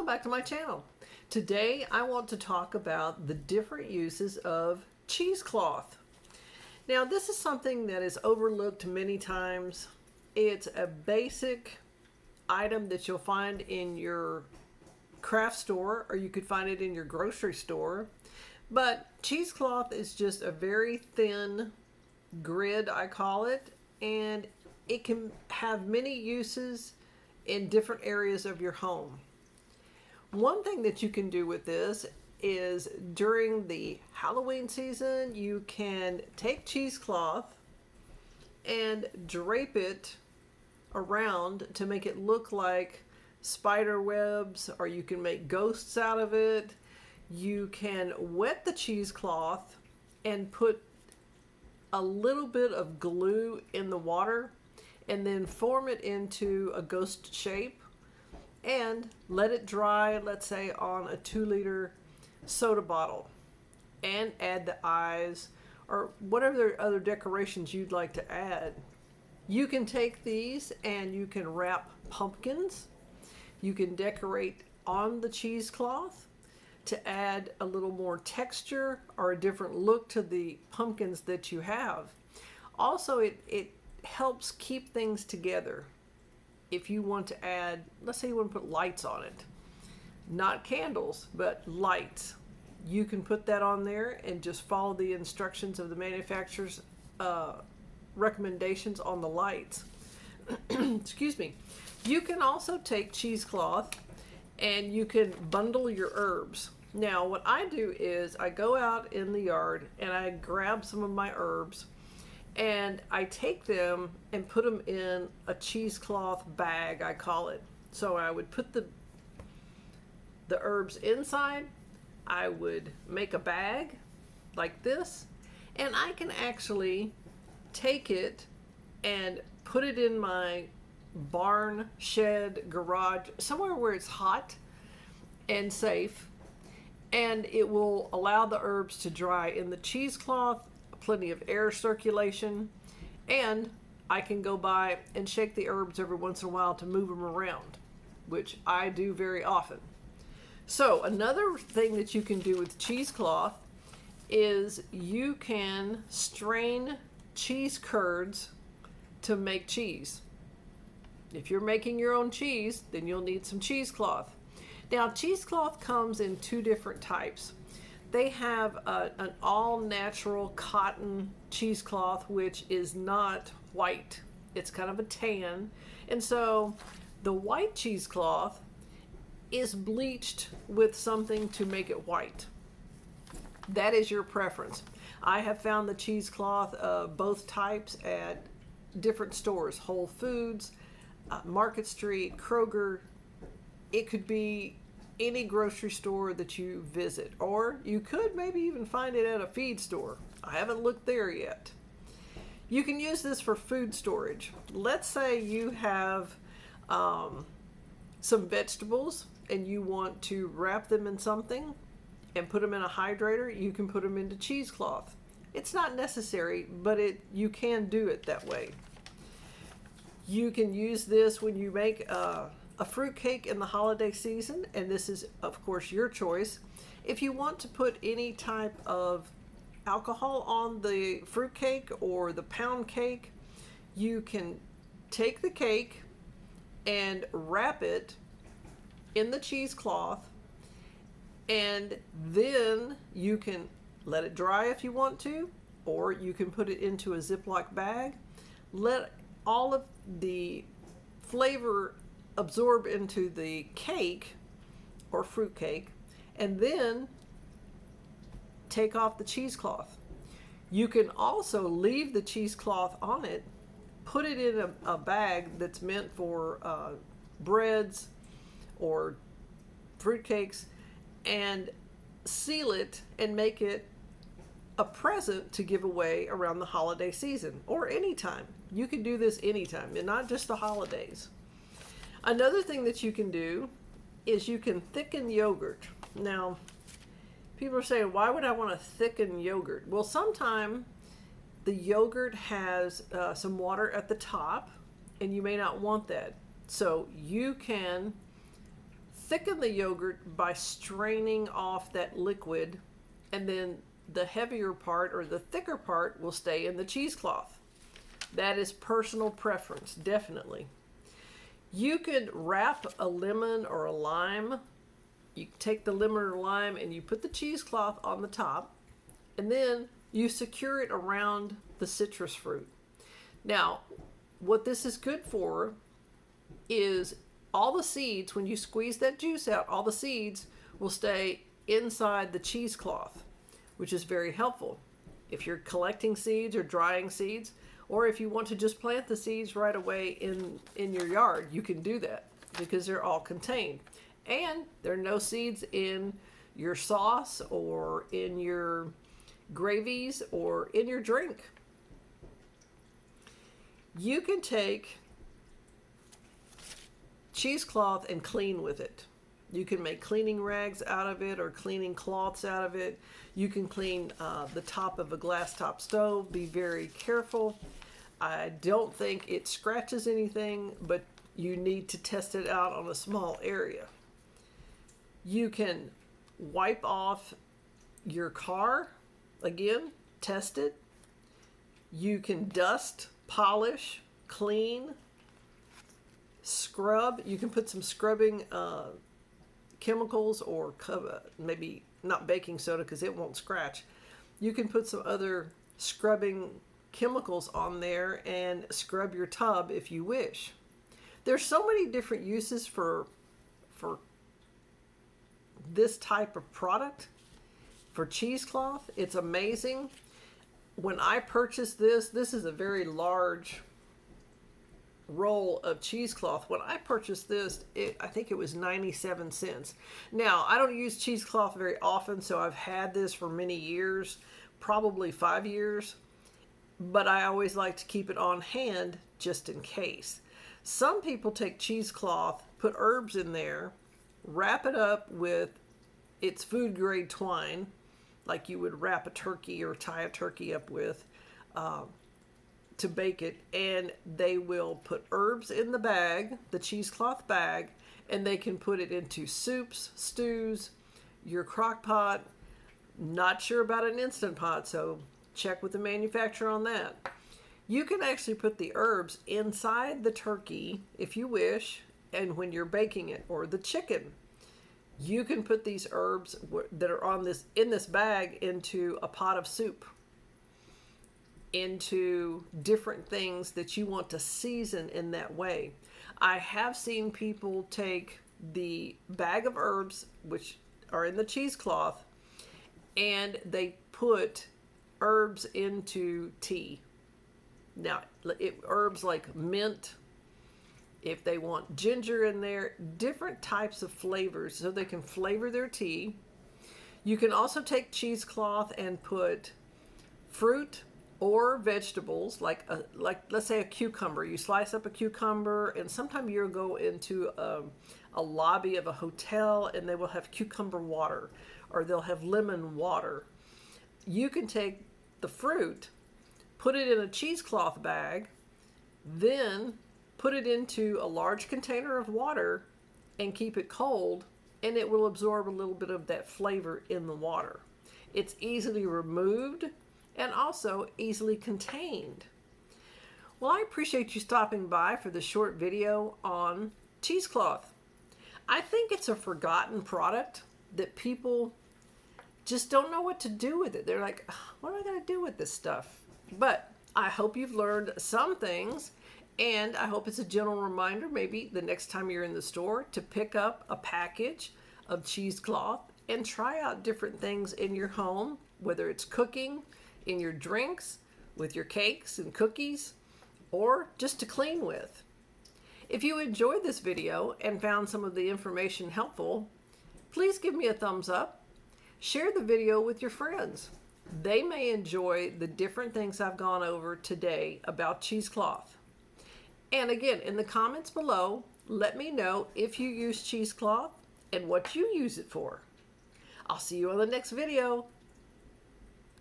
Welcome back to my channel. Today I want to talk about the different uses of cheesecloth. Now this is something that is overlooked many times. It's a basic item that you'll find in your craft store, or you could find it in your grocery store. But cheesecloth is just a very thin grid, I call it, and it can have many uses in different areas of your home. One thing that you can do with this is during the Halloween season, you can take cheesecloth and drape it around to make it look like spider webs, or you can make ghosts out of it. You can wet the cheesecloth and put a little bit of glue in the water and then form it into a ghost shape and let it dry, let's say on a 2-liter soda bottle, and add the eyes or whatever other decorations you'd like to add. You can take these and you can wrap pumpkins. You can decorate on the cheesecloth to add a little more texture or a different look to the pumpkins that you have. Also, it helps keep things together. If you want to add, let's say you want to put lights on it, not candles, but lights, you can put that on there and just follow the instructions of the manufacturer's recommendations on the lights. Excuse me. You can also take cheesecloth and you can bundle your herbs. Now what I do is I go out in the yard and I grab some of my herbs and I take them and put them in a cheesecloth bag, I call it. So I would put the herbs inside, I would make a bag like this, and I can actually take it and put it in my barn, shed, garage, somewhere where it's hot and safe, and it will allow the herbs to dry in the cheesecloth, plenty of air circulation, and I can go by and shake the herbs every once in a while to move them around, which I do very often. So another thing that you can do with cheesecloth is you can strain cheese curds to make cheese. If you're making your own cheese, then you'll need some cheesecloth. Now, cheesecloth comes in two different types. They have an all-natural cotton cheesecloth, which is not white. It's kind of a tan. And so the white cheesecloth is bleached with something to make it white. That is your preference. I have found the cheesecloth of both types at different stores, Whole Foods, Market Street, Kroger. It could be any grocery store that you visit, or you could maybe even find it at a feed store. I haven't looked there yet. You can use this for food storage. Let's say you have some vegetables and you want to wrap them in something and put them in a hydrator. You can put them into cheesecloth. It's not necessary, but you can do it that way. You can use this when you make a fruit cake in the holiday season, and this is of course your choice. If you want to put any type of alcohol on the fruit cake or the pound cake, you can take the cake and wrap it in the cheesecloth, and then you can let it dry if you want to, or you can put it into a Ziploc bag, let all of the flavor absorb into the cake or fruit cake, and then take off the cheesecloth. You can also leave the cheesecloth on it, put it in a bag that's meant for breads or fruit cakes, and seal it and make it a present to give away around the holiday season or anytime. You can do this anytime, and not just the holidays. Another thing that you can do is you can thicken yogurt. Now, people are saying, why would I want to thicken yogurt? Well, sometimes the yogurt has some water at the top, and you may not want that. So you can thicken the yogurt by straining off that liquid, and then the heavier part or the thicker part will stay in the cheesecloth. That is personal preference, definitely. You could wrap a lemon or a lime. You take the lemon or lime and you put the cheesecloth on the top, and then you secure it around the citrus fruit. Now, what this is good for is all the seeds, when you squeeze that juice out, all the seeds will stay inside the cheesecloth, which is very helpful. If you're collecting seeds or drying seeds, or if you want to just plant the seeds right away in your yard, you can do that because they're all contained. And there are no seeds in your sauce or in your gravies or in your drink. You can take cheesecloth and clean with it. You can make cleaning rags out of it or cleaning cloths out of it. You can clean the top of a glass top stove. Be very careful. I don't think it scratches anything, but you need to test it out on a small area. You can wipe off your car. Again, test it. You can dust, polish, clean, scrub. You can put some scrubbing chemicals or maybe not baking soda because it won't scratch. You can put some other scrubbing chemicals on there and scrub your tub if you wish. There's so many different uses for this type of product, for cheesecloth. It's amazing. When I purchased this is a very large roll of cheesecloth. When I purchased this, I think it was 97 cents. Now, I don't use cheesecloth very often, so I've had this for many years, probably 5 years, but I always like to keep it on hand just in case. Some people take cheesecloth, put herbs in there, wrap it up with its food grade twine, like you would wrap a turkey or tie a turkey up with, to bake it, and they will put herbs in the bag, the cheesecloth bag, and they can put it into soups, stews, your crock pot. Not sure about an Instant Pot, so check with the manufacturer on that. You can actually put the herbs inside the turkey if you wish, and when you're baking it, or the chicken, you can put these herbs that are in this bag into a pot of soup, into different things that you want to season in that way. I have seen people take the bag of herbs, which are in the cheesecloth, and they put herbs into tea. Now, herbs like mint, if they want ginger in there, different types of flavors so they can flavor their tea. You can also take cheesecloth and put fruit or vegetables, like let's say a cucumber. You slice up a cucumber, and sometimes you'll go into a lobby of a hotel and they will have cucumber water, or they'll have lemon water. You can take the fruit, put it in a cheesecloth bag, then put it into a large container of water and keep it cold, and it will absorb a little bit of that flavor in the water. It's easily removed and also easily contained. Well, I appreciate you stopping by for this short video on cheesecloth. I think it's a forgotten product that people just don't know what to do with it. They're like, what am I going to do with this stuff? But I hope you've learned some things, and I hope it's a gentle reminder, maybe the next time you're in the store, to pick up a package of cheesecloth and try out different things in your home, whether it's cooking, in your drinks, with your cakes and cookies, or just to clean with. If you enjoyed this video and found some of the information helpful, please give me a thumbs up. Share the video with your friends. They may enjoy the different things I've gone over today about cheesecloth. And again, in the comments below, let me know if you use cheesecloth and what you use it for. I'll see you on the next video.